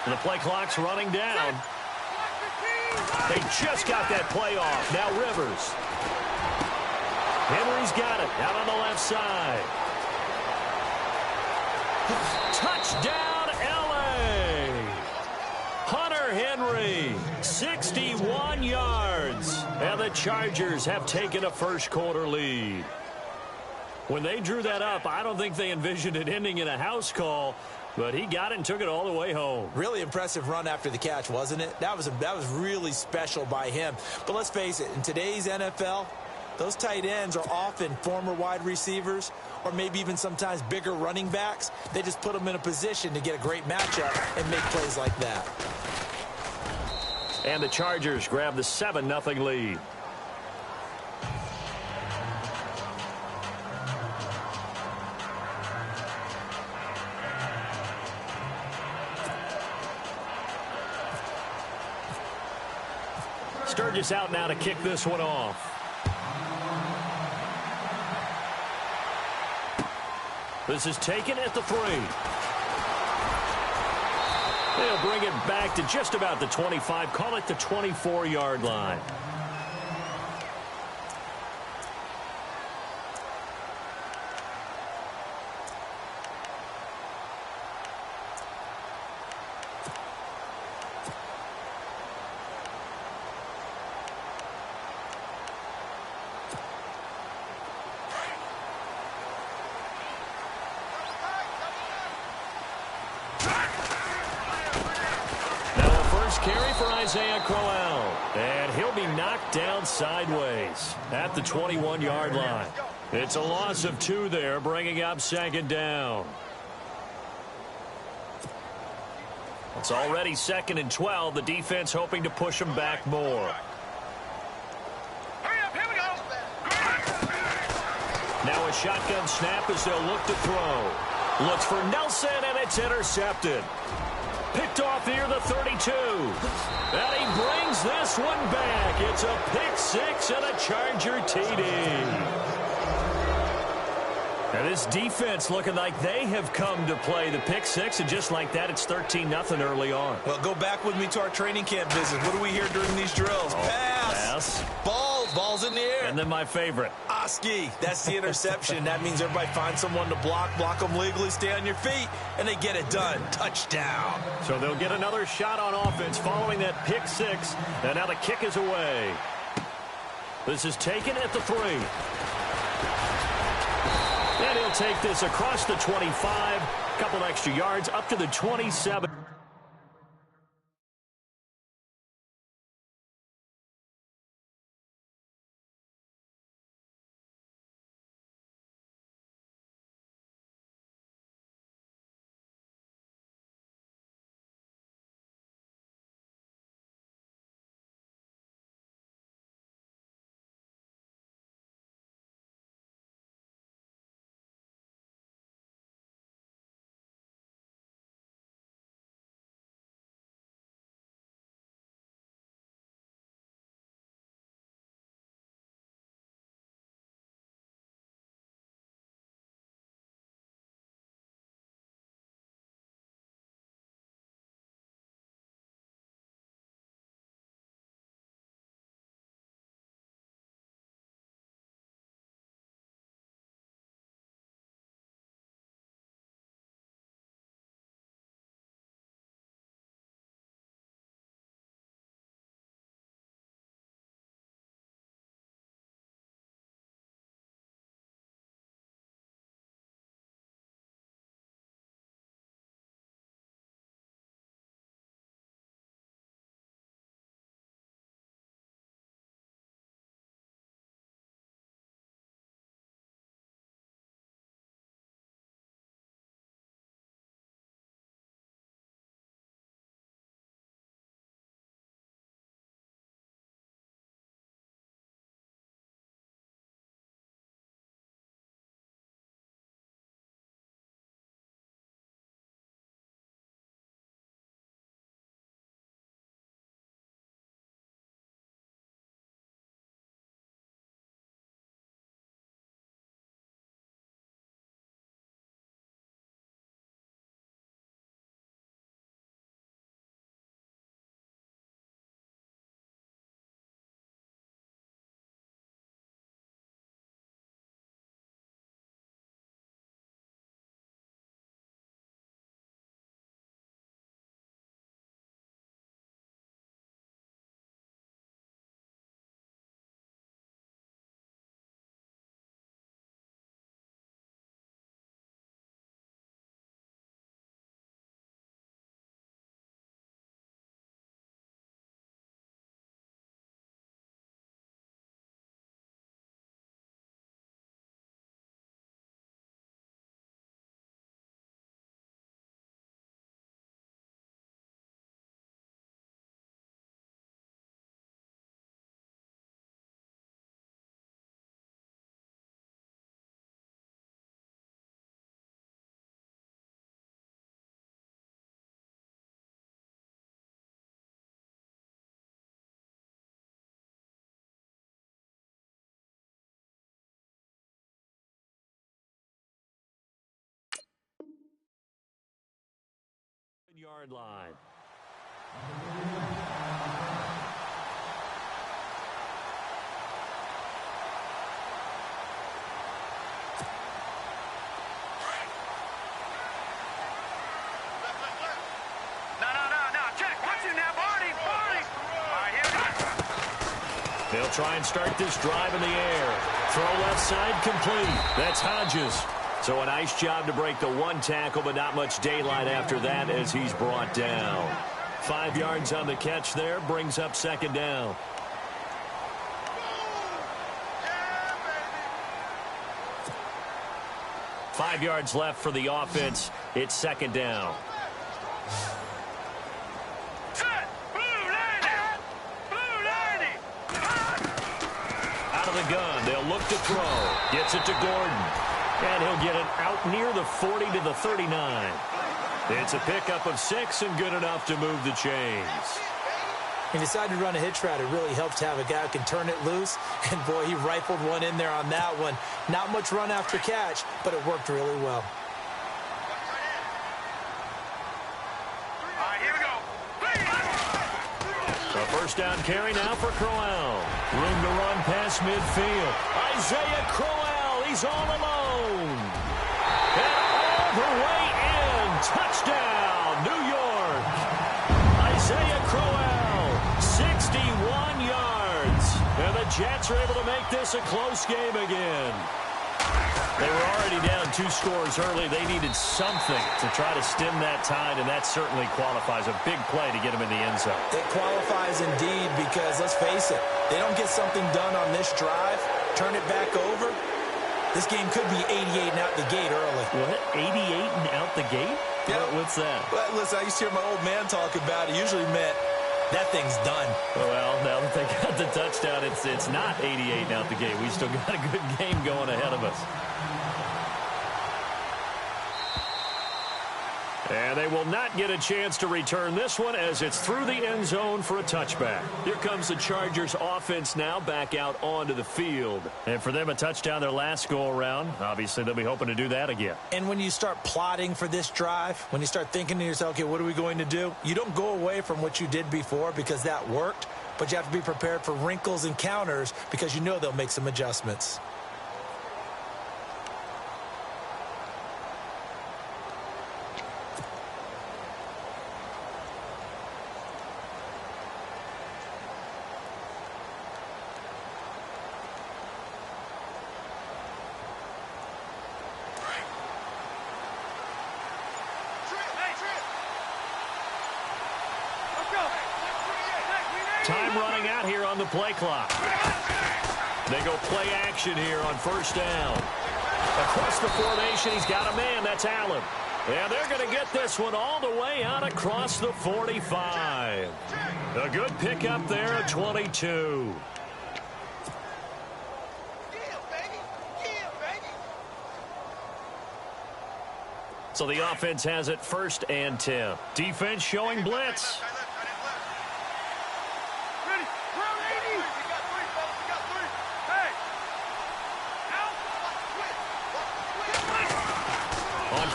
The play clock's running down. They just got that play off. Now Rivers. Henry's got it out on the left side. Touchdown, L.A. Hunter Henry, 61 yards. And the Chargers have taken a first-quarter lead. When they drew that up, I don't think they envisioned it ending in a house call, but he got it and took it all the way home. Really impressive run after the catch, wasn't it? That was really special by him. But let's face it, in today's NFL, those tight ends are often former wide receivers or maybe even sometimes bigger running backs. They just put them in a position to get a great matchup and make plays like that. And the Chargers grab the 7-0 lead. Sturgis out now to kick this one off. This is taken at the 3. They'll bring it back to just about the 25. Call it the 24-yard line. Carry for Isaiah Crowell, and he'll be knocked down sideways at the 21-yard line. It's a loss of 2 there, bringing up 2nd down. It's already 2nd and 12. The defense hoping to push them back more. Now a shotgun snap as they'll look to throw. Looks for Nelson, and it's intercepted. Picked off near the 32. And he brings this one back. It's a pick 6 and a Charger TD. And this defense looking like they have come to play the pick 6, and just like that, it's 13-0 early on. Well, go back with me to our training camp visit. What do we hear during these drills? Pass. Ball's in the air. And then my favorite. Oski. That's the interception. That means everybody finds someone to block them legally, stay on your feet, and they get it done. Touchdown. So they'll get another shot on offense following that pick 6, and now the kick is away. This is taken at the 3. And he'll take this across the 25, a couple extra yards up to the 27. 1-yard line. They'll try and start this drive in the air. Throw left side complete. That's Hodges. So a nice job to break the one tackle, but not much daylight after that as he's brought down. 5 yards on the catch there, brings up second down. Yeah, 5 yards left for the offense. It's second down. The gun. They'll look to throw. Gets it to Gordon. And he'll get it out near the 40 to the 39. It's a pickup of 6 and good enough to move the chains. He decided to run a hitch route. It really helps to have a guy who can turn it loose. And, boy, he rifled one in there on that one. Not much run after catch, but it worked really well. A first down carry now for Crowell. Room to run past midfield. Isaiah Crowell, he's all alone. And all the way in. Touchdown, New York. Isaiah Crowell, 61 yards. And the Jets are able to make this a close game again. They were already down 2 scores early. They needed something to try to stem that tide, and that certainly qualifies. A big play to get them in the end zone. It qualifies indeed because, let's face it, they don't get something done on this drive, turn it back over, this game could be 88 and out the gate early. What? 88 and out the gate? Yeah. What's that? Well, listen, I used to hear my old man talk about it. Usually meant that thing's done. Well, now that they got the touchdown, it's not 88 and out the gate. We still got a good game going ahead of us. And they will not get a chance to return this one as it's through the end zone for a touchback. Here comes the Chargers offense now back out onto the field. And for them, a touchdown their last go-around. Obviously, they'll be hoping to do that again. And when you start plotting for this drive, when you start thinking to yourself, okay, what are we going to do? You don't go away from what you did before because that worked, but you have to be prepared for wrinkles and counters because you know they'll make some adjustments. Time running out here on the play clock. They go play action here on first down. Across the formation, he's got a man. That's Allen. And they're going to get this one all the way out across the 45. A good pickup there at 22. So the offense has it first and 10. Defense showing blitz.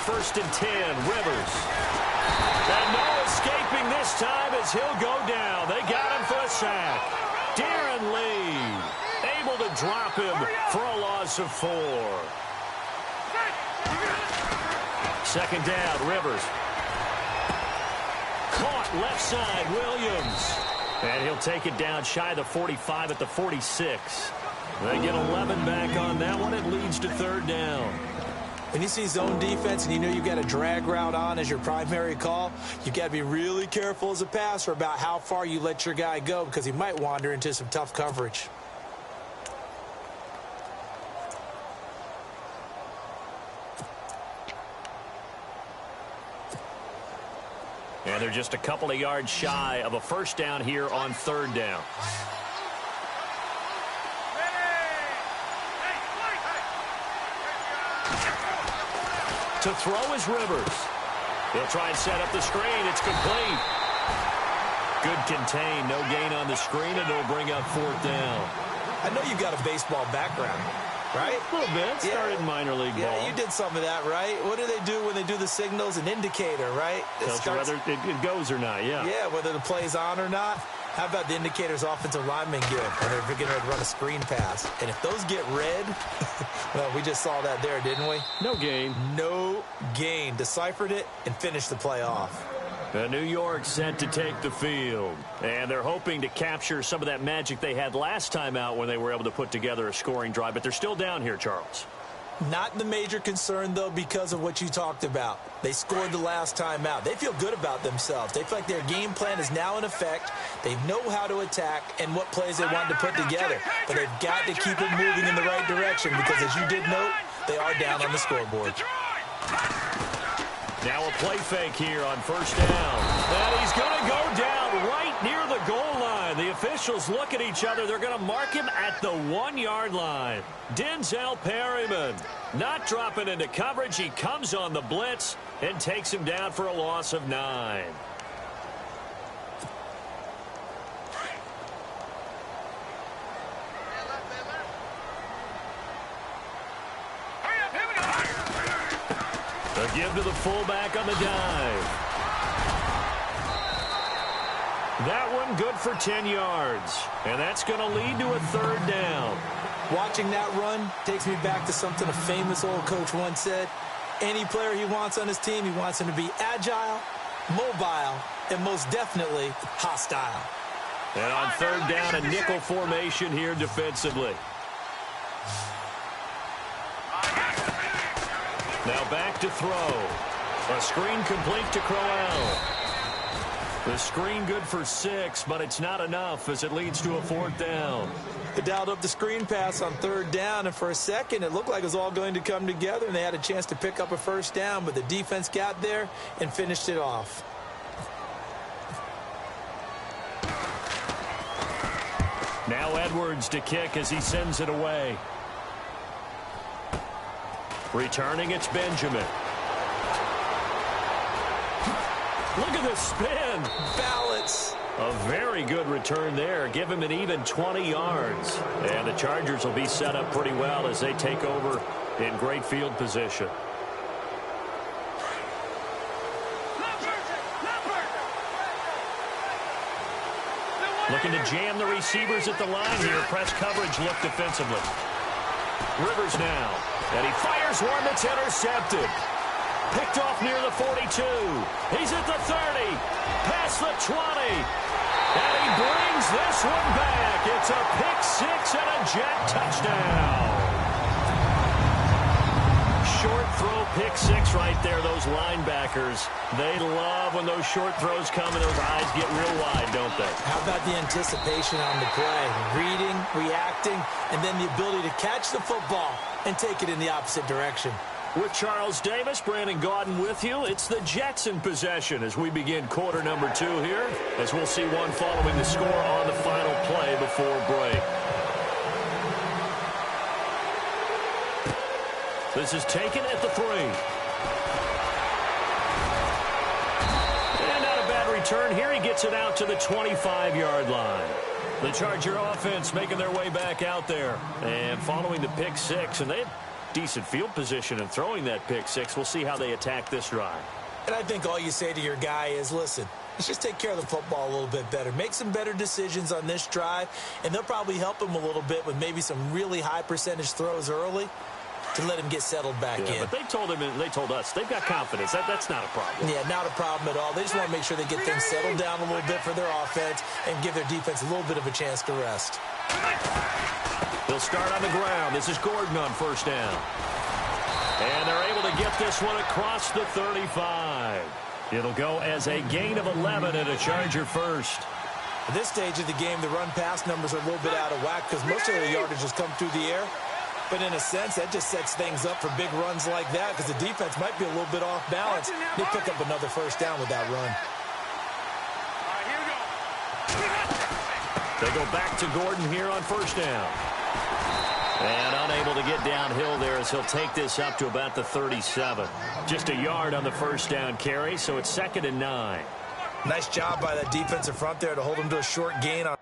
First and 10, Rivers. And no escaping this time as he'll go down. They got him for a sack. Darren Lee able to drop him for a loss of 4. Second down, Rivers. Caught left side, Williams. And he'll take it down shy of the 45 at the 46. They get 11 back on that one. It leads to third down. When you see zone defense and you know you've got a drag route on as your primary call, you've got to be really careful as a passer about how far you let your guy go because he might wander into some tough coverage. And they're just a couple of yards shy of a first down here on third down. To throw is Rivers. He'll try and set up the screen. It's complete. Good contain. No gain on the screen, and it'll bring up fourth down. I know you've got a baseball background, right? A little bit. Started minor league ball. Yeah, you did some of that, right? What do they do when they do the signals? An indicator, right? Tells you whether it goes or not, yeah. Yeah, whether the play's on or not. How about the indicators offensive linemen give when they're getting ready to run a screen pass? And if those get red, well, we just saw that there, didn't we? No gain. No gain. Deciphered it and finished the play off. New York set to take the field, and they're hoping to capture some of that magic they had last time out when they were able to put together a scoring drive, but they're still down here, Charles. Not the major concern, though, because of what you talked about. They scored the last time out. They feel good about themselves. They feel like their game plan is now in effect. They know how to attack and what plays they want to put together. But they've got to keep it moving in the right direction because, as you did note, they are down on the scoreboard. Now a play fake here on first down. And he's going to go down right near the goal line. The officials look at each other. They're going to mark him at the 1-yard line. Denzel Perryman not dropping into coverage. He comes on the blitz and takes him down for a loss of 9. A give to the fullback on the dive. That one good for 10 yards. And that's going to lead to a third down. Watching that run takes me back to something a famous old coach once said. Any player he wants on his team, he wants him to be agile, mobile, and most definitely hostile. And on third down, a nickel formation here defensively. Now back to throw. A screen complete to Crowell. The screen good for 6, but it's not enough as it leads to a 4th down. They dialed up the screen pass on third down, and for a second it looked like it was all going to come together, and they had a chance to pick up a first down, but the defense got there and finished it off. Now Edwards to kick as he sends it away. Returning, it's Benjamin. Look at the spin. Balance. A very good return there. Give him an even 20 yards. And the Chargers will be set up pretty well as they take over in great field position. Looking to jam the receivers at the line here. Press coverage look defensively. Rivers now. And he fires one that's intercepted. Picked off near the 42. He's at the 30. Past the 20. And he brings this one back. It's a pick 6 and a Jet touchdown. Short throw pick 6 right there. Those linebackers, they love when those short throws come and those eyes get real wide, don't they? How about the anticipation on the play? Reading, reacting, and then the ability to catch the football and take it in the opposite direction. With Charles Davis, Brandon Gaudin with you. It's the Jets in possession as we begin quarter number 2 here, as we'll see one following the score on the final play before break. This is taken at the 3. And not a bad return here. He gets it out to the 25-yard line. The Charger offense making their way back out there. And following the pick 6, and they have decent field position and throwing that pick 6. We'll see how they attack this drive. And I think all you say to your guy is, listen, let's just take care of the football a little bit better. Make some better decisions on this drive, and they'll probably help him a little bit with maybe some really high percentage throws early to let him get settled back in. But they told him and they told us they've got confidence. That's not a problem. Yeah, not a problem at all. They just want to make sure they get things settled down a little bit for their offense and give their defense a little bit of a chance to rest. They'll start on the ground. This is Gordon on first down. And they're able to get this one across the 35. It'll go as a gain of 11 and a Charger first. At this stage of the game, the run-pass numbers are a little bit out of whack because most of their yardage has come through the air. But in a sense, that just sets things up for big runs like that because the defense might be a little bit off balance. They pick up another first down with that run. They go back to Gordon here on first down. And unable to get downhill there as he'll take this up to about the 37. Just a yard on the first down carry, so it's 2nd and 9. Nice job by that defensive front there to hold him to a short gain on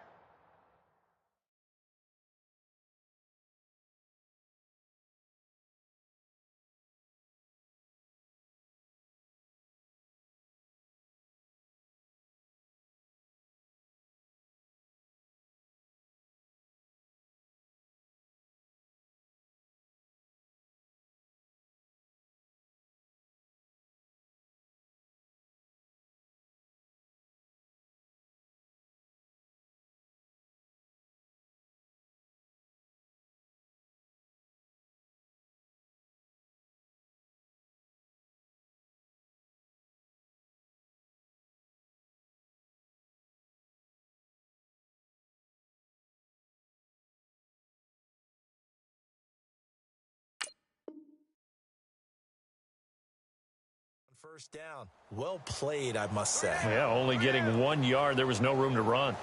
First down. Well played, I must say. Yeah, only getting 1 yard. There was no room to run.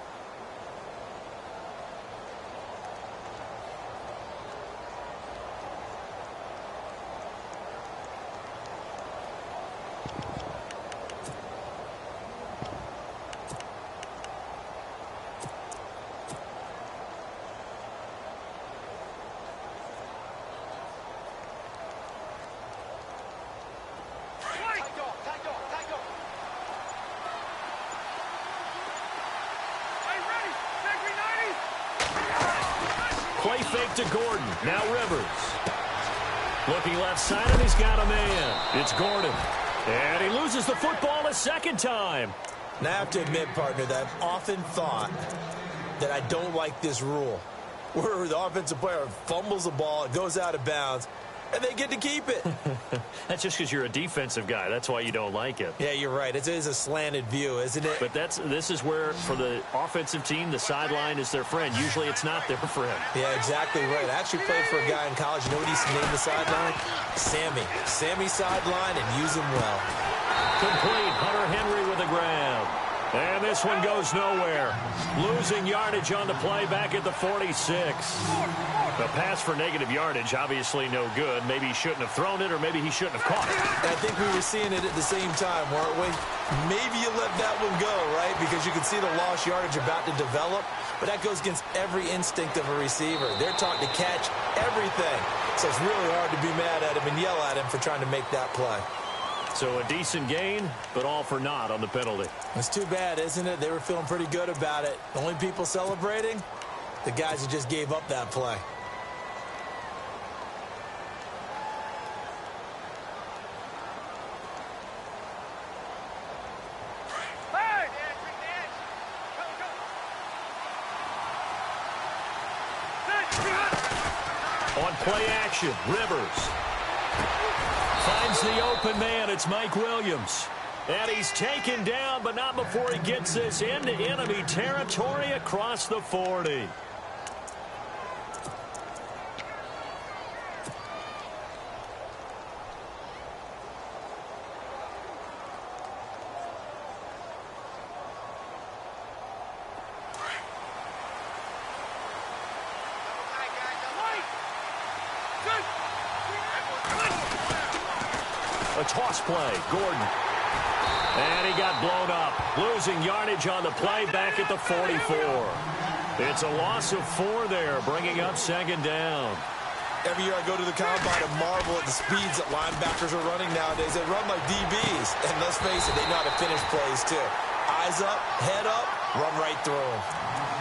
Play fake to Gordon. Now Rivers. Looking left side, and he's got a man. It's Gordon. And he loses the football a second time. Now, I have to admit, partner, that I've often thought that I don't like this rule, where the offensive player fumbles the ball, it goes out of bounds, and they get to keep it. That's just because you're a defensive guy. That's why you don't like it. Yeah, you're right. It is a slanted view, isn't it? But this is where, for the offensive team, the sideline is their friend. Usually it's not their friend. Yeah, exactly right. I actually played for a guy in college. You know what he used to name the sideline? Sammy. Sammy sideline, and use him well. Complete. Hunter Henry with a grab. And this one goes nowhere. Losing yardage on the play back at the 46. The pass for negative yardage, obviously no good. Maybe he shouldn't have thrown it, or maybe he shouldn't have caught it. I think we were seeing it at the same time, weren't we? Maybe you let that one go, right? Because you can see the lost yardage about to develop. But that goes against every instinct of a receiver. They're taught to catch everything. So it's really hard to be mad at him and yell at him for trying to make that play. So a decent gain, but all for naught on the penalty. It's too bad, isn't it? They were feeling pretty good about it. The only people celebrating, the guys who just gave up that play. On play action, Rivers finds the open man. It's Mike Williams. And he's taken down, but not before he gets this into enemy territory across the 40. A toss play, Gordon. And he got blown up. Losing yardage on the play back at the 44. It's a loss of 4 there, bringing up second down. Every year I go to the combine and marvel at the speeds that linebackers are running nowadays. They run like DBs. And let's face it, they know how to finish plays too. Eyes up, head up, run right through them.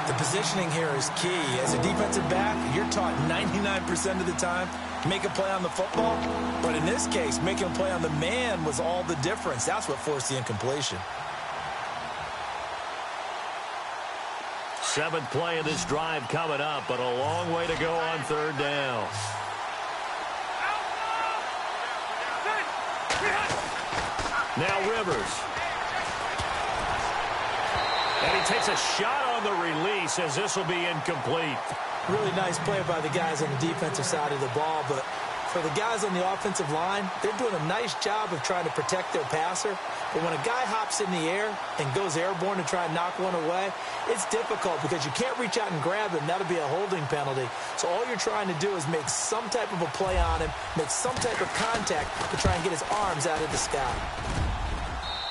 The positioning here is key. As a defensive back, you're taught 99% of the time, make a play on the football. But in this case, making a play on the man was all the difference. That's what forced the incompletion. 7th play of this drive coming up, but a long way to go on third down. Now Rivers. And he takes a shot on the release as this will be incomplete. Really nice play by the guys on the defensive side of the ball, but for the guys on the offensive line, they're doing a nice job of trying to protect their passer. But when a guy hops in the air and goes airborne to try and knock one away, it's difficult because you can't reach out and grab him. That'll be a holding penalty. So all you're trying to do is make some type of a play on him, make some type of contact to try and get his arms out of the sky.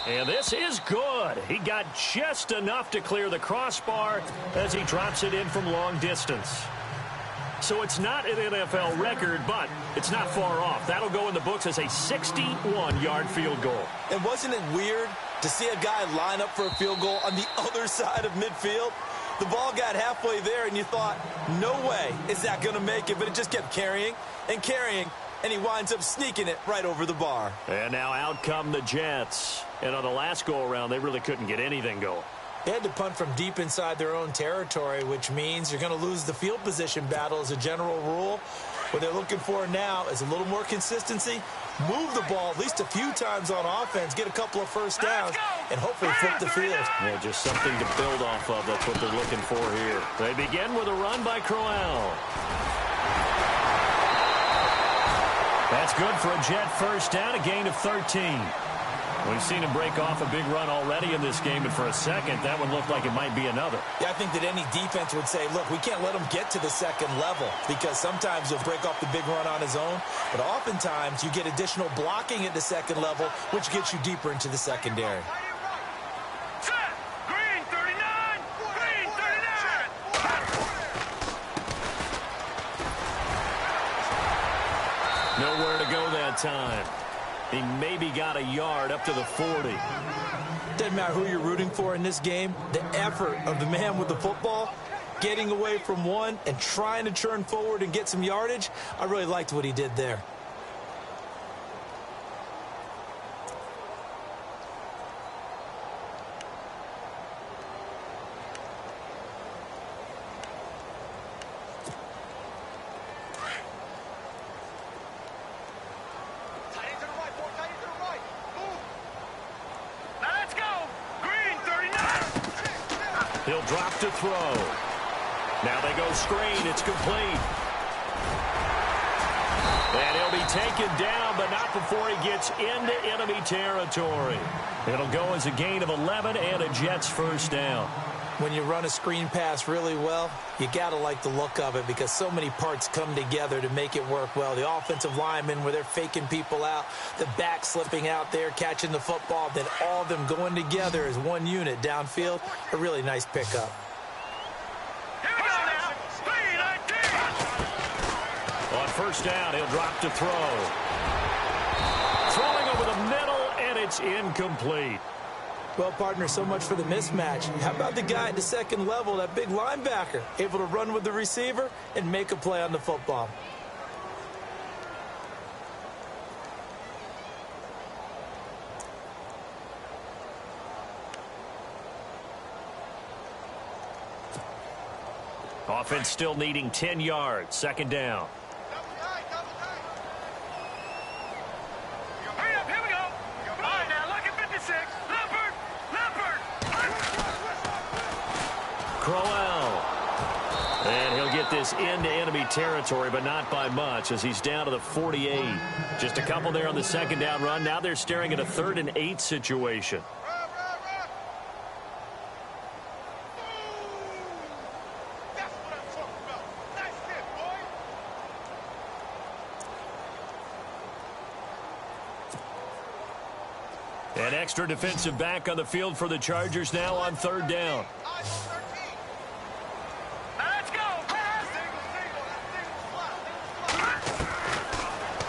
And this is good. He got just enough to clear the crossbar as he drops it in from long distance. So it's not an NFL record, but it's not far off. That'll go in the books as a 61-yard field goal. And wasn't it weird to see a guy line up for a field goal on the other side of midfield? The ball got halfway there, and you thought, no way is that going to make it. But it just kept carrying and carrying, and he winds up sneaking it right over the bar. And now out come the Jets. And on the last go-around, they really couldn't get anything going. They had to punt from deep inside their own territory, which means you're going to lose the field position battle as a general rule. What they're looking for now is a little more consistency, move the ball at least a few times on offense, get a couple of first downs, and hopefully flip the field. Yeah, just something to build off of. That's what they're looking for here. They begin with a run by Crowell. That's good for a Jet first down, a gain of 13. We've seen him break off a big run already in this game, and for a second, that one looked like it might be another. Yeah, I think that any defense would say, look, we can't let him get to the second level, because sometimes he'll break off the big run on his own, but oftentimes you get additional blocking at the second level, which gets you deeper into the secondary. Nowhere to go that time. He maybe got a yard up to the 40. Doesn't matter who you're rooting for in this game. The effort of the man with the football, getting away from one and trying to turn forward and get some yardage, I really liked what he did there. He'll drop to throw. Now they go screen. It's complete. And he'll be taken down, but not before he gets into enemy territory. It'll go as a gain of 11 and a Jets first down. When you run a screen pass really well, you got to like the look of it because so many parts come together to make it work well. The offensive linemen, where they're faking people out, the back slipping out there, catching the football, then all of them going together as one unit downfield. A really nice pickup. Here we go now. On first down, he'll drop to throw. Throwing over the middle, and it's incomplete. Well, partner, so much for the mismatch. How about the guy at the second level, that big linebacker, able to run with the receiver and make a play on the football? Offense still needing 10 yards. Second down. Crowell. And he'll get this into enemy territory, but not by much as he's down to the 48. Just a couple there on the second down run. Now they're staring at a 3rd and 8 situation. An extra defensive back on the field for the Chargers now on 3rd down.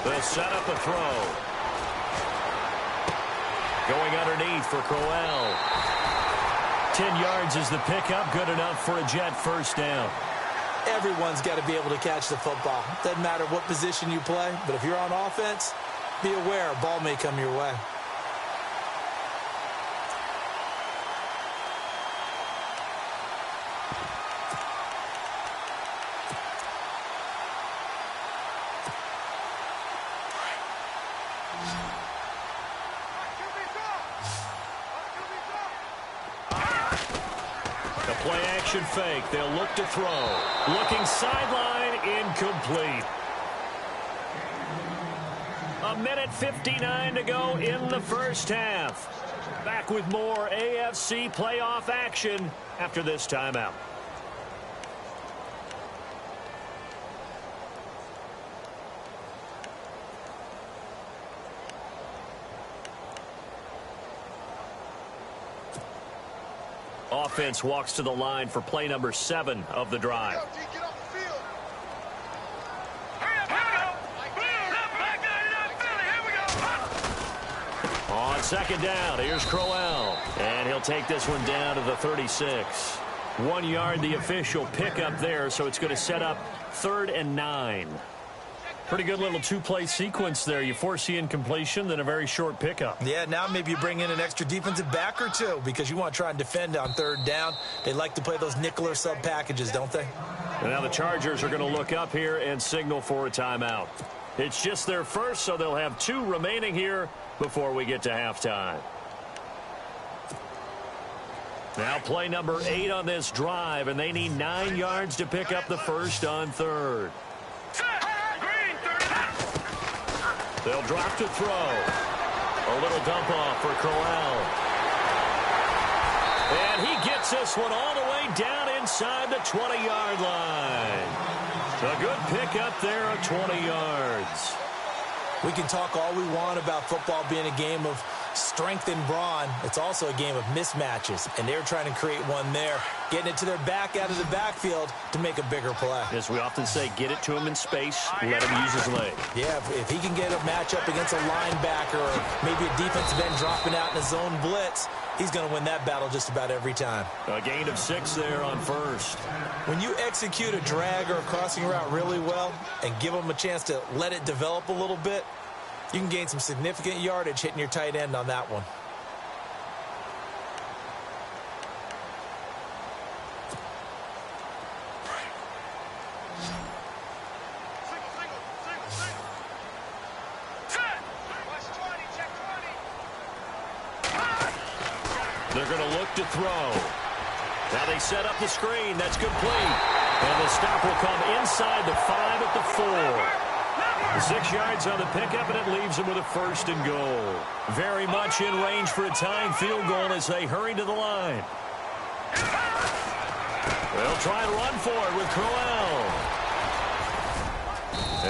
They'll set up a throw. Going underneath for Crowell. 10 yards is the pickup. Good enough for a Jet first down. Everyone's got to be able to catch the football. Doesn't matter what position you play, but if you're on offense, be aware a ball may come your way. Play-action fake. They'll look to throw. Looking sideline, incomplete. 1:59 to go in the first half. Back with more AFC playoff action after this timeout. Offense walks to the line for play number 7 of the drive. On second down, here's Crowell. And he'll take this one down to the 36. 1 yard, the official pickup there, so it's going to set up 3rd and 9. Pretty good little two-play sequence there. You force the incompletion, then a very short pickup. Yeah, now maybe you bring in an extra defensive back or two because you want to try and defend on 3rd down. They like to play those nickel or sub packages, don't they? And now the Chargers are going to look up here and signal for a timeout. It's just their first, so they'll have 2 remaining here before we get to halftime. Now play number 8 on this drive, and they need 9 yards to pick up the first on 3rd. They'll drop to throw. A little dump off for Crowell. And he gets this one all the way down inside the 20-yard line. A good pickup there of 20 yards. We can talk all we want about football being a game of strength and brawn. It's also a game of mismatches, and they're trying to create one there, getting it to their back out of the backfield to make a bigger play. As we often say, get it to him in space, let him use his leg. Yeah, if he can get a matchup against a linebacker or maybe a defensive end dropping out in a zone blitz, he's going to win that battle just about every time. A gain of 6 there on first. When you execute a drag or a crossing route really well and give them a chance to let it develop a little bit, you can gain some significant yardage hitting your tight end on that one. They're going to look to throw. Now they set up the screen. That's complete. And the stop will come inside the 5 at the 4. 6 yards on the pickup, and it leaves them with a 1st and goal. Very much in range for a tying field goal as they hurry to the line. They'll try and run for it with Crowell.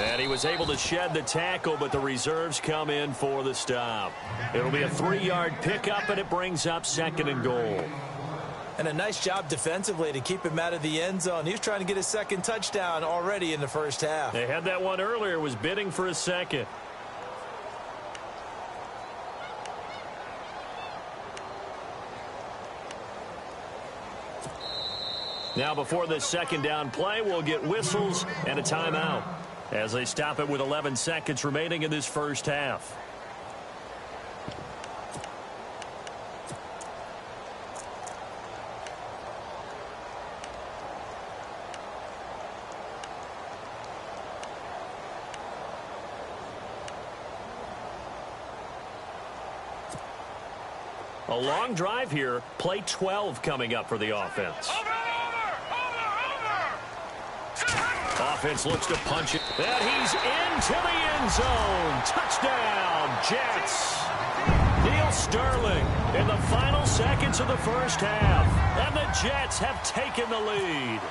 And he was able to shed the tackle, but the reserves come in for the stop. It'll be a 3-yard pickup, and it brings up 2nd and goal. And a nice job defensively to keep him out of the end zone. He was trying to get his 2nd touchdown already in the first half. They had that one earlier, was bidding for a 2nd. Now before this 2nd down play, we'll get whistles and a timeout as they stop it with 11 seconds remaining in this first half. A long drive here. Play 12 coming up for the offense. Offense looks to punch it. And he's into the end zone. Touchdown, Jets. Neil Sterling in the final seconds of the first half. And the Jets have taken the lead.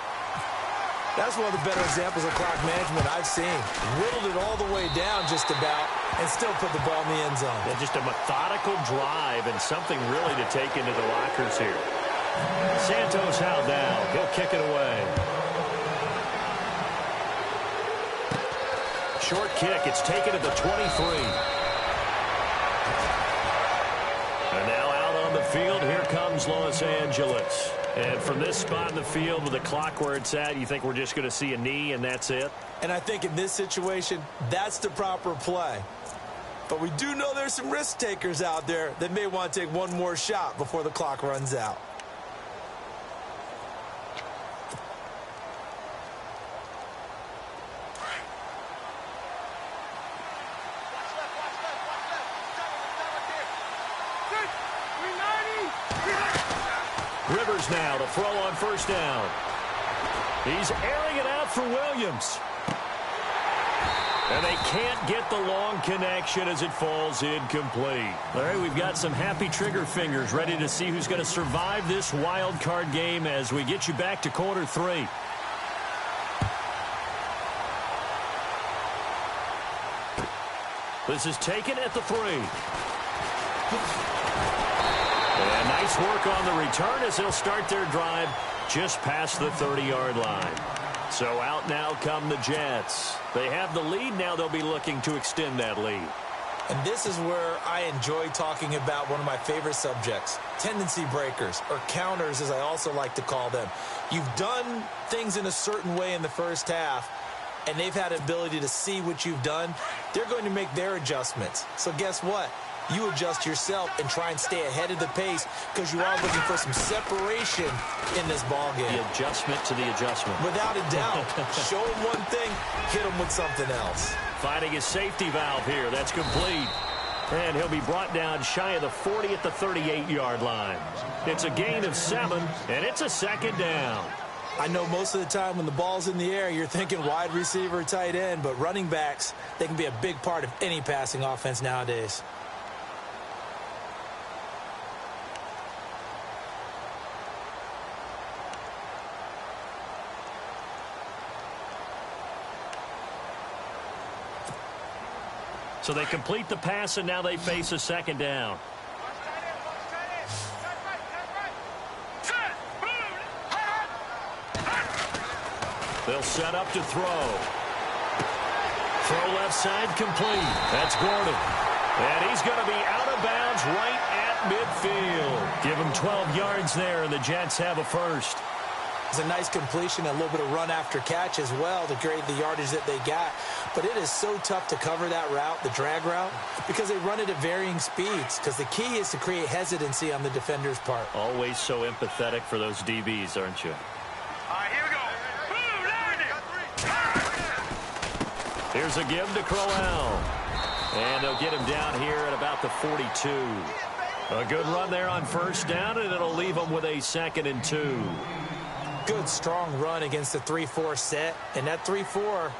That's one of the better examples of clock management I've seen. Whittled it all the way down just about and still put the ball in the end zone. Yeah, just a methodical drive and something really to take into the lockers here. Santos held down. He'll kick it away. Short kick. It's taken at the 23. And now out on the field, here comes Los Angeles. And from this spot in the field with the clock where it's at, you think we're just going to see a knee and that's it? And I think in this situation, that's the proper play. But we do know there's some risk takers out there that may want to take one more shot before the clock runs out. Rivers now to throw on first down. He's airing it out for Williams. And they can't get the long connection as it falls incomplete. All right, we've got some happy trigger fingers ready to see who's going to survive this wild card game as we get you back to quarter 3. This is taken at the 3. And nice work on the return as they'll start their drive just past the 30-yard line. So out now come the Jets. They have the lead. Now they'll be looking to extend that lead. And this is where I enjoy talking about one of my favorite subjects, tendency breakers, or counters as I also like to call them. You've done things in a certain way in the first half, and they've had the ability to see what you've done. They're going to make their adjustments. So guess what? You adjust yourself and try and stay ahead of the pace because you are looking for some separation in this ball game. The adjustment to the adjustment. Without a doubt. Show them one thing, hit them with something else. Finding his safety valve here. That's complete. And he'll be brought down shy of the 40 at the 38-yard line. It's a gain of 7, and it's a 2nd down. I know most of the time when the ball's in the air, you're thinking wide receiver, tight end, but running backs, they can be a big part of any passing offense nowadays. So they complete the pass, and now they face a second down. They'll set up to throw. Throw left side complete. That's Gordon. And he's going to be out of bounds right at midfield. Give him 12 yards there, and the Jets have a first. It's a nice completion, a little bit of run after catch as well to create the yardage that they got. But it is so tough to cover that route, the drag route, because they run it at varying speeds. Because the key is to create hesitancy on the defender's part. Always so empathetic for those DBs, aren't you? All right, here we go. Here's a give to Crowell. And they'll get him down here at about the 42. A good run there on first down, and it'll leave them with a 2nd and 2. Good, strong run against the 3-4 set. And that 3-4,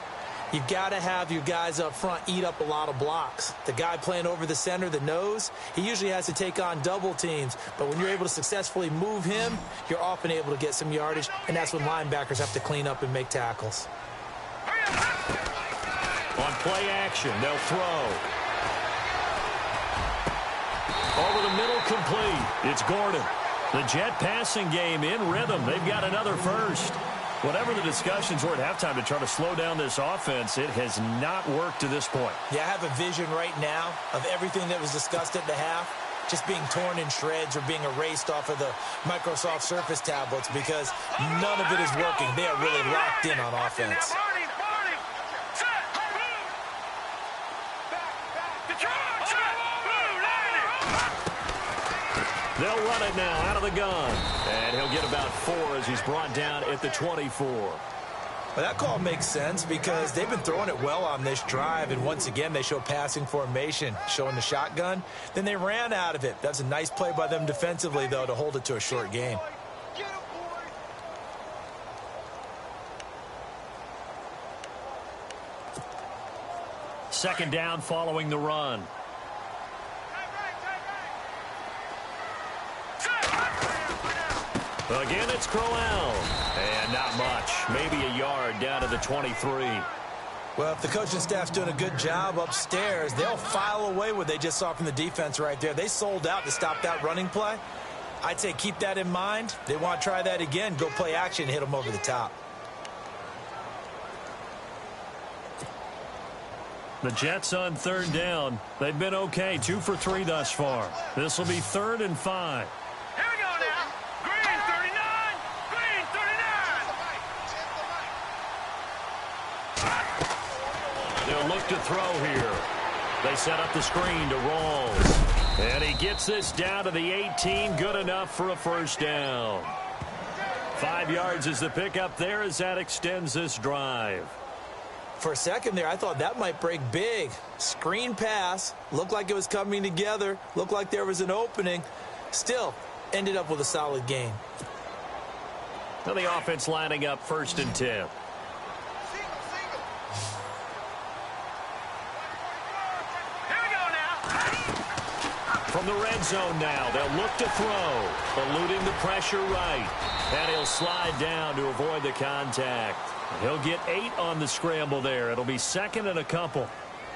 you've got to have your guys up front eat up a lot of blocks. The guy playing over the center, the nose, he usually has to take on double teams. But when you're able to successfully move him, you're often able to get some yardage, and that's when linebackers have to clean up and make tackles. On play action, they'll throw. Over the middle, complete. It's Gordon. The Jet passing game in rhythm. They've got another first. Whatever the discussions were at halftime to try to slow down this offense, it has not worked to this point. Yeah, I have a vision right now of everything that was discussed at the half just being torn in shreds or being erased off of the Microsoft Surface tablets because none of it is working. They are really locked in on offense. They'll run it now out of the gun. And he'll get about 4 as he's brought down at the 24. Well, that call makes sense because they've been throwing it well on this drive, and once again they show passing formation, showing the shotgun. Then they ran out of it. That's a nice play by them defensively, though, to hold it to a short gain. Second down following the run. Again, it's Crowell. And not much. Maybe a yard down to the 23. Well, if the coaching staff's doing a good job upstairs, they'll file away what they just saw from the defense right there. They sold out to stop that running play. I'd say keep that in mind. They want to try that again. Go play action, hit them over the top. The Jets on third down. They've been okay. 2 for 3 thus far. This will be 3rd and 5. Here we go now. Green 39. Green 39. They'll look to throw here. They set up the screen to Rawls. And he gets this down to the 18. Good enough for a first down. 5 yards is the pickup there as that extends this drive. For a second there, I thought that might break big. Screen pass. Looked like it was coming together. Looked like there was an opening. Still, ended up with a solid gain. Now the offense lining up 1st and 10. From the red zone now, they'll look to throw, eluding the pressure right. And he'll slide down to avoid the contact. He'll get 8 on the scramble there. It'll be 2nd and a couple.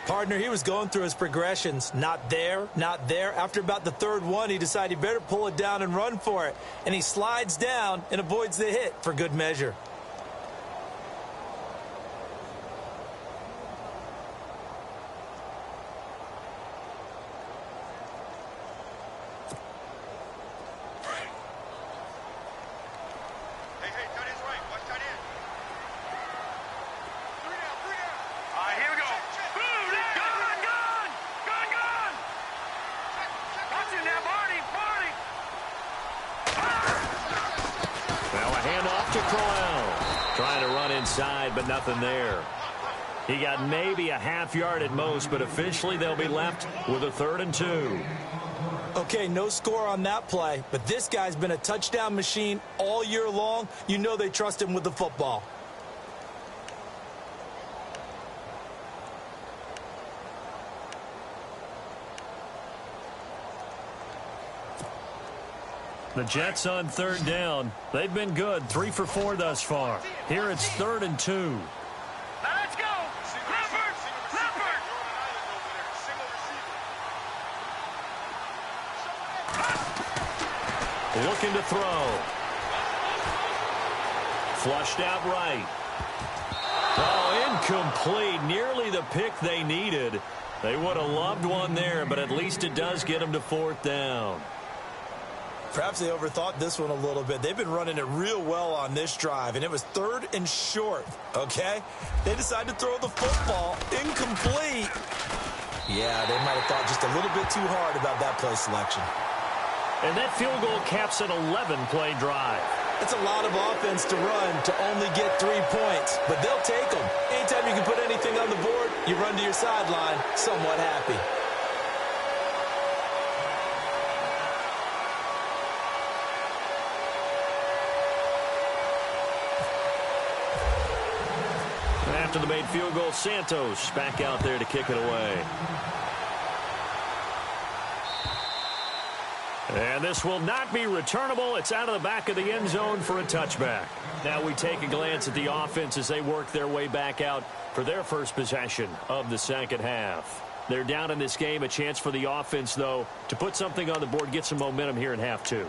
Partner, he was going through his progressions. Not there, not there. After about the 3rd one, he decided he better pull it down and run for it. And he slides down and avoids the hit for good measure. But nothing there. He got maybe a half yard at most, but officially they'll be left with a 3rd and 2. Okay, no score on that play, but this guy's been a touchdown machine all year long. You know they trust him with the football. The Jets on 3rd down. They've been good. 3 for 4 thus far. Here it's 3rd and 2. Let's go. Clifford. Clifford. Looking to throw. Flushed out right. Oh, incomplete. Nearly the pick they needed. They would have loved one there, but at least it does get them to 4th down. Perhaps they overthought this one a little bit. They've been running it real well on this drive, and it was 3rd and short, okay? They decided to throw the football. Incomplete. Yeah, they might have thought just a little bit too hard about that play selection. And that field goal caps an 11-play drive. It's a lot of offense to run to only get 3 points, but they'll take them. Anytime you can put anything on the board, you run to your sideline somewhat happy. After the made field goal, Santos back out there to kick it away. And this will not be returnable. It's out of the back of the end zone for a touchback. Now we take a glance at the offense as they work their way back out for their first possession of the second half. They're down in this game. A chance for the offense, though, to put something on the board, get some momentum here in half 2.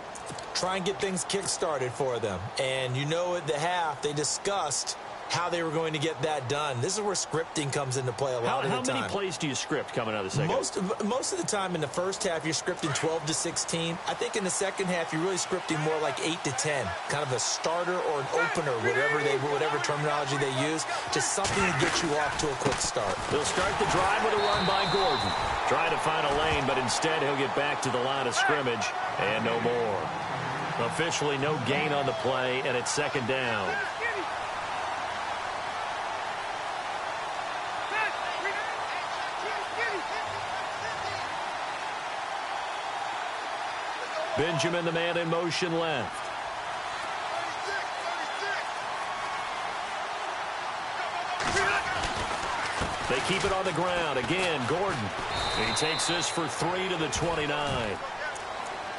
Try and get things kick-started for them. And you know at the half they discussed how they were going to get that done. This is where scripting comes into play a lot of the time. How many plays do you script coming out of the second? Most of the time in the first half, you're scripting 12 to 16. I think in the second half, you're really scripting more like 8 to 10. Kind of a starter or an opener, whatever terminology they use, just something to get you off to a quick start. They'll start the drive with a run by Gordon. Trying to find a lane, but instead he'll get back to the line of scrimmage and no more. Officially no gain on the play, and it's 2nd down. Benjamin, the man in motion left. They keep it on the ground. Again, Gordon. He takes this for 3 to the 29.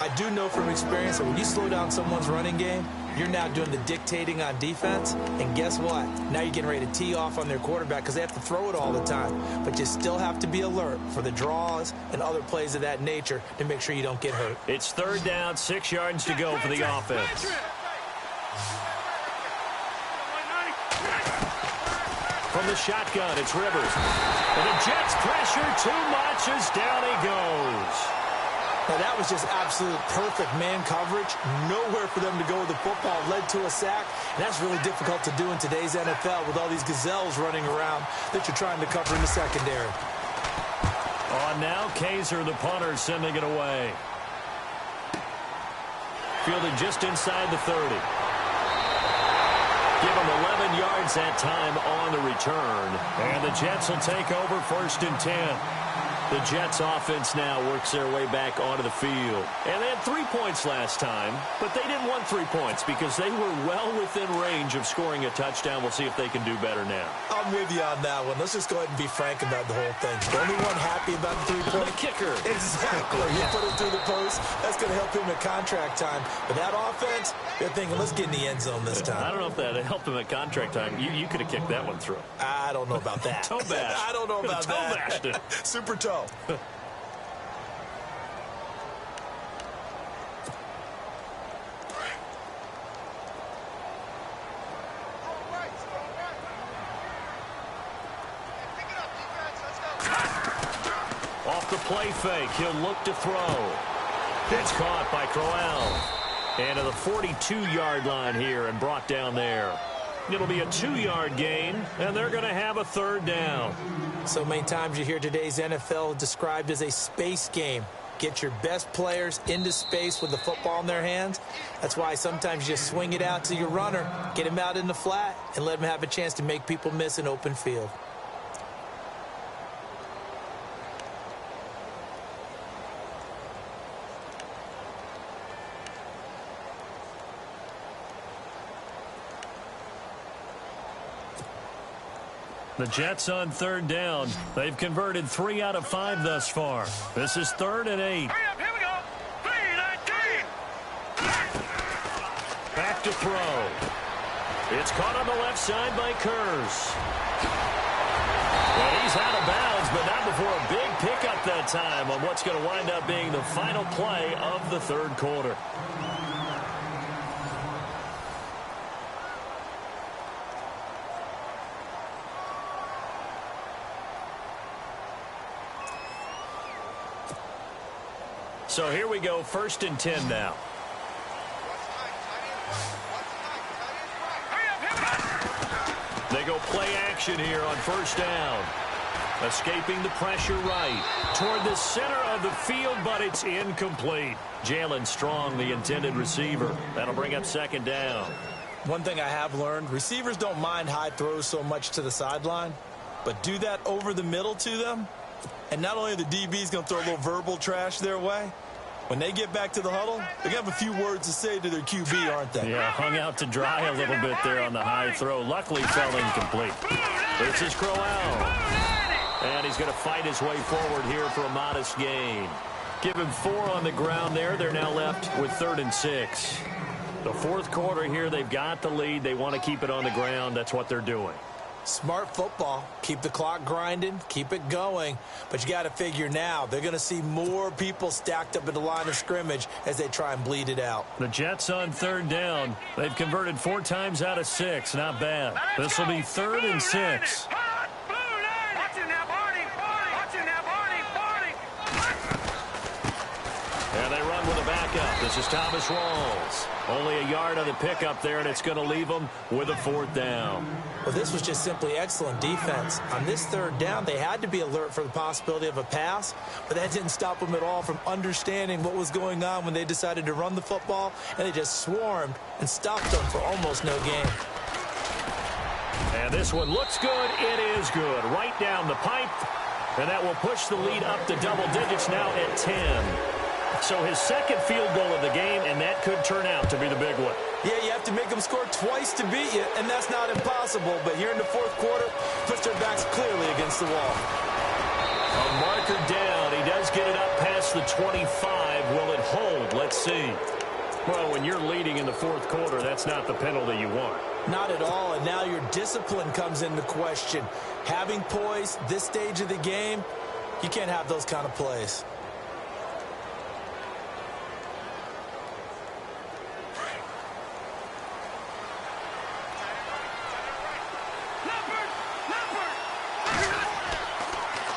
I do know from experience that when you slow down someone's running game, you're now doing the dictating on defense. And guess what? Now you're getting ready to tee off on their quarterback because they have to throw it all the time. But you still have to be alert for the draws and other plays of that nature to make sure you don't get hurt. It's 3rd down, 6 yards to go for the offense. From the shotgun, it's Rivers. And the Jets pressure too much as down he goes. Now, that was just absolute perfect man coverage. Nowhere for them to go with the football. Led to a sack. And that's really difficult to do in today's NFL with all these gazelles running around that you're trying to cover in the secondary. On now, Kaiser, the punter, sending it away. Fielded just inside the 30. Give him 11 yards that time on the return. And the Jets will take over 1st and 10. The Jets offense now works their way back onto the field. And they had 3 points last time, but they didn't want 3 points because they were well within range of scoring a touchdown. We'll see if they can do better now. I'm with you on that one. Let's just go ahead and be frank about the whole thing. The only one happy about the 3-point? The kicker. Exactly. He put it through the post. That's going to help him at contract time. But that offense, they're thinking, let's get in the end zone this time. I don't know if that helped him at contract time. You could have kicked that one through. I don't know about that. Toe bash. I don't know about toe that. Bashed it. Super toe. Off the play fake, he'll look to throw. It's caught by Crowell. And to the 42-yard line here and brought down there. It'll be a 2-yard gain, and they're going to have a 3rd down. So many times you hear today's NFL described as a space game. Get your best players into space with the football in their hands. That's why sometimes you just swing it out to your runner, get him out in the flat, and let him have a chance to make people miss an open field. The Jets on 3rd down. They've converted 3 out of 5 thus far. This is 3rd and 8. Hurry up, here we go. 3-19. Back to throw. It's caught on the left side by Kurz. Well, he's out of bounds, but not before a big pickup that time on what's going to wind up being the final play of the 3rd quarter. So here we go, 1st and 10 now. They go play action here on 1st down. Escaping the pressure right toward the center of the field, but it's incomplete. Jalen Strong, the intended receiver. That'll bring up 2nd down. One thing I have learned, receivers don't mind high throws so much to the sideline, but do that over the middle to them, and not only are the DBs going to throw a little verbal trash their way, when they get back to the huddle, they're going to have a few words to say to their QB, aren't they? Yeah, hung out to dry a little bit there on the high throw. Luckily fell incomplete. This is Crowell. And he's going to fight his way forward here for a modest gain. Give him 4 on the ground there. They're now left with 3rd and 6. The 4th quarter here, they've got the lead. They want to keep it on the ground. That's what they're doing. Smart football. Keep the clock grinding. Keep it going. But you got to figure now, they're going to see more people stacked up at the line of scrimmage as they try and bleed it out. The Jets on 3rd down. They've converted 4 times out of 6. Not bad. This will be 3rd and 6. And they run with a backup. This is Thomas Rawls. Only a yard on the pickup there, and it's going to leave them with a 4th down. Well, this was just simply excellent defense. On this 3rd down, they had to be alert for the possibility of a pass, but that didn't stop them at all from understanding what was going on when they decided to run the football, and they just swarmed and stopped them for almost no gain. And this one looks good. It is good. Right down the pipe, and that will push the lead up to double digits now at 10. So his 2nd field goal of the game, and that could turn out to be the big one. Yeah, you have to make them score twice to beat you, and that's not impossible. But here in the 4th quarter, puts their backs clearly against the wall. A marker down. He does get it up past the 25. Will it hold? Let's see. Well, when you're leading in the 4th quarter, that's not the penalty you want. Not at all, and now your discipline comes into question. Having poise this stage of the game, you can't have those kind of plays.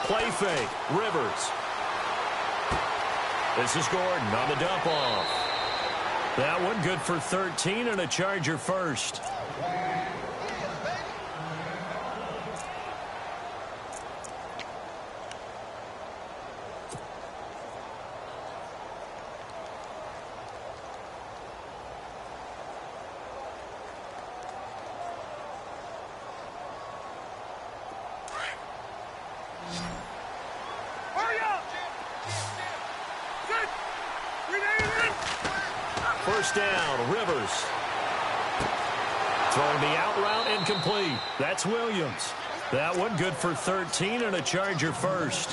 Play fake. Rivers. This is Gordon on the dump off. That one good for 13 and a Charger first. First down, Rivers. Throwing the out route incomplete. That's Williams. That one good for 13 and a Charger first.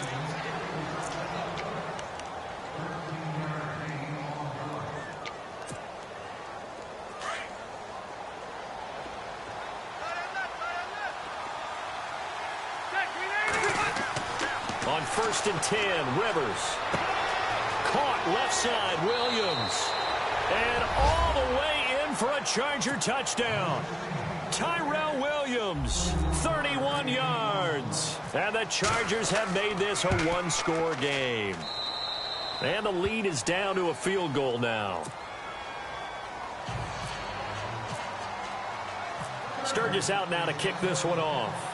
On 1st and 10, Rivers. Caught left side, Williams. And all the way in for a Charger touchdown. Tyrell Williams, 31 yards. And the Chargers have made this a one-score game. And the lead is down to a field goal now. Sturgis out now to kick this one off.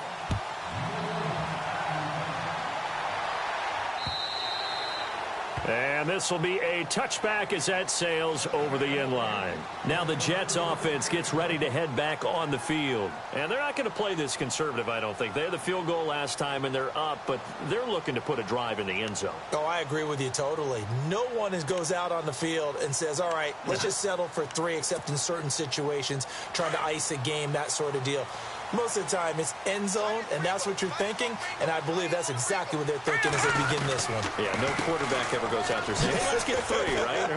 And this will be a touchback as that sails over the end line. Now the Jets offense gets ready to head back on the field. And they're not going to play this conservative, I don't think. They had the field goal last time and they're up, but they're looking to put a drive in the end zone. Oh, I agree with you totally. No one goes out on the field and says, all right, let's just settle for 3, except in certain situations, trying to ice a game, that sort of deal. Most of the time, it's end zone, and that's what you're thinking, and I believe that's exactly what they're thinking as they begin this one. Yeah, no quarterback ever goes out there saying, hey, let's get 3, right?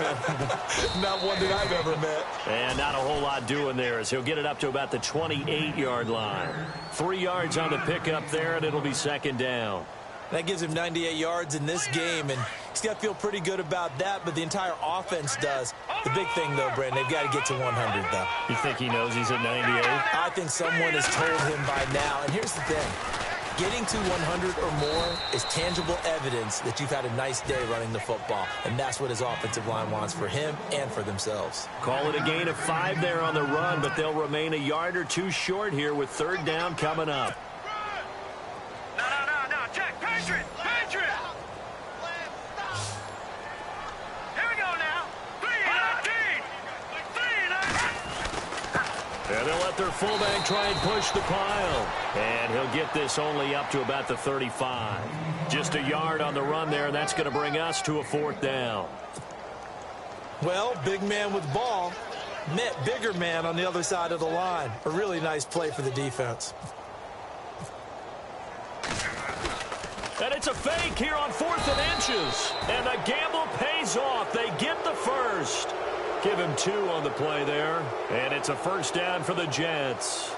Not one that I've ever met. And not a whole lot doing there as he'll get it up to about the 28-yard line. 3 yards on the pickup there, and it'll be 2nd down. That gives him 98 yards in this game, and he's got to feel pretty good about that, but the entire offense does. The big thing, though, Brandon, they've got to get to 100, though. You think he knows he's at 98? I think someone has told him by now. And here's the thing. Getting to 100 or more is tangible evidence that you've had a nice day running the football, and that's what his offensive line wants for him and for themselves. Call it a gain of 5 there on the run, but they'll remain a yard or two short here with third down coming up. No, check, Patriot! Here we go now. 3-19! And they'll let their fullback try and push the pile. And he'll get this only up to about the 35. Just a yard on the run there, and that's going to bring us to a fourth down. Well, big man with ball met bigger man on the other side of the line. A really nice play for the defense. And it's a fake here on 4th and inches. And the gamble pays off. They get the first. Give him 2 on the play there. And it's a first down for the Jets.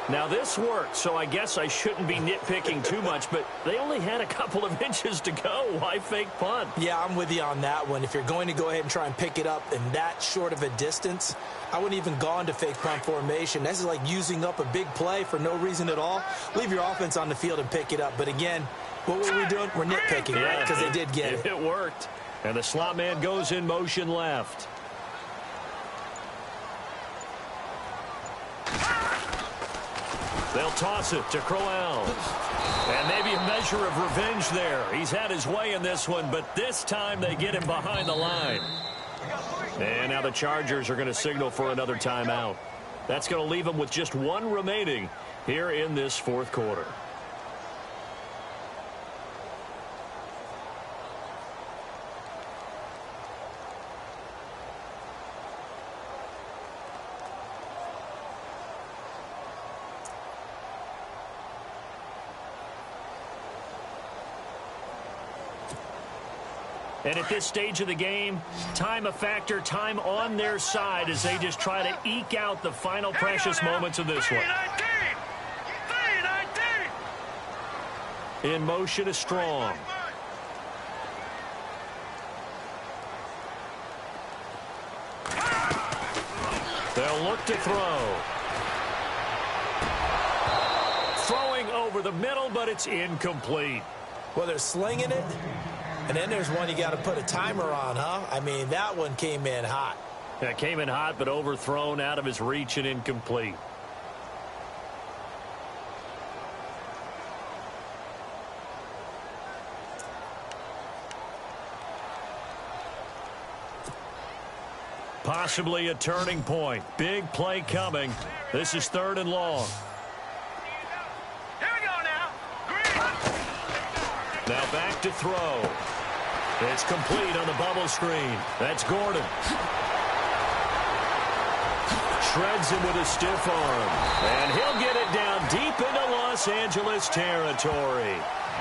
Now, this worked, so I guess I shouldn't be nitpicking too much, but they only had a couple of inches to go. Why fake punt? Yeah, I'm with you on that one. If you're going to go ahead and try and pick it up in that short of a distance, I wouldn't even gone to fake punt formation. This is like using up a big play for no reason at all. Leave your offense on the field and pick it up. But again, what were we doing? We're nitpicking, right? Because they did get it. It worked. And the slot man goes in motion left. They'll toss it to Crowell. And maybe a measure of revenge there. He's had his way in this one, but this time they get him behind the line. And now the Chargers are going to signal for another timeout. That's going to leave them with just 1 remaining here in this fourth quarter. And at this stage of the game, time a factor, time on their side as they just try to eke out the final precious moments of this one. 3-19! In motion is Strong. They'll look to throw. Throwing over the middle, but it's incomplete. Well, they're slinging it. And then there's one you got to put a timer on, huh? I mean, that one came in hot. Yeah, it came in hot, but overthrown, out of his reach, and incomplete. Possibly a turning point. Big play coming. This is 3rd and long. Here we go now. Now back to throw. It's complete on the bubble screen. That's Gordon. Shreds him with a stiff arm. And he'll get it down deep into Los Angeles territory.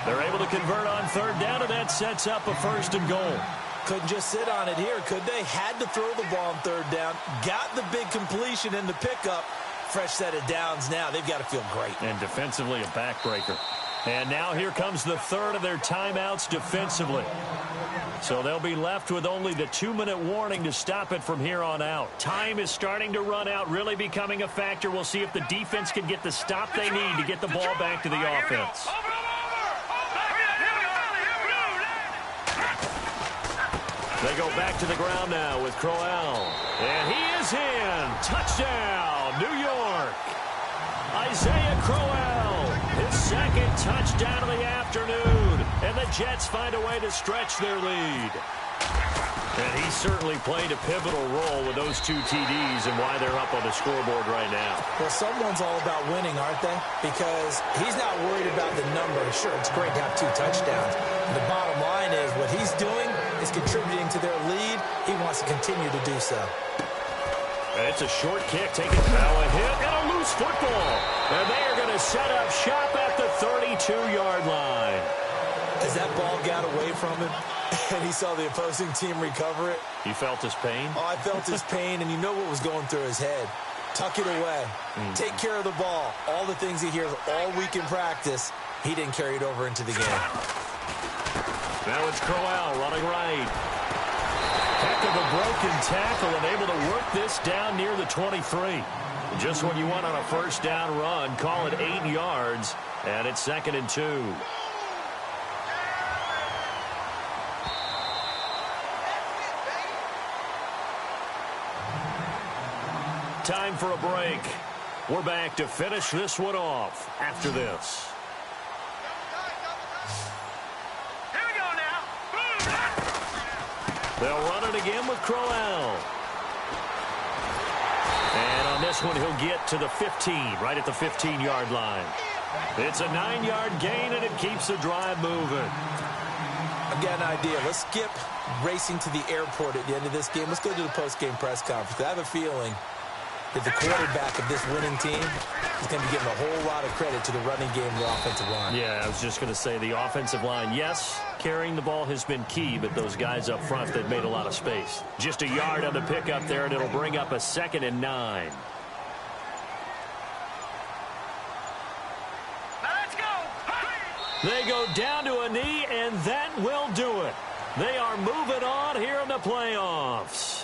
They're able to convert on 3rd down, and that sets up a 1st and goal. Couldn't just sit on it here, could they? Had to throw the ball on 3rd down. Got the big completion in the pickup. Fresh set of downs now. They've got to feel great. And defensively, a backbreaker. And now here comes the 3rd of their timeouts defensively. So they'll be left with only the 2-minute warning to stop it from here on out. Time is starting to run out, really becoming a factor. We'll see if the defense can get the stop they need to get the ball back to the offense. They go back to the ground now with Crowell. And he is in. Touchdown, New York. Isaiah Crowell, his 2nd touchdown of the afternoon. And the Jets find a way to stretch their lead. And he certainly played a pivotal role with those 2 TDs and why they're up on the scoreboard right now. Well, someone's all about winning, aren't they? Because he's not worried about the number. Sure, it's great to have 2 touchdowns. The bottom line is what he's doing is contributing to their lead. He wants to continue to do so. And it's a short kick, taking now a hit and a loose football. And they are going to set up shop at the 32-yard line. As that ball got away from him and he saw the opposing team recover it. You felt his pain? Oh, I felt his pain, and you know what was going through his head. Tuck it away. Take care of the ball. All the things he hears all week in practice, he didn't carry it over into the game. Now it's Crowell running right. Heck of a broken tackle and able to work this down near the 23. Just what you want on a first down run. Call it 8 yards, and it's 2nd and 2. Time for a break. We're back to finish this one off after this. Here we go now. They'll run it again with Crowell. And on this one, he'll get to the 15, right at the 15-yard line. It's a 9-yard gain, and it keeps the drive moving. I've got an idea. Let's skip racing to the airport at the end of this game. Let's go to the post-game press conference. I have a feeling that the quarterback of this winning team is going to be giving a whole lot of credit to the running game and the offensive line. Yeah, I was just going to say the offensive line, yes, carrying the ball has been key, but those guys up front, they've made a lot of space. Just a yard on the pickup there, and it'll bring up a 2nd and 9. Let's go. They go down to a knee, and that will do it. They are moving on here in the playoffs.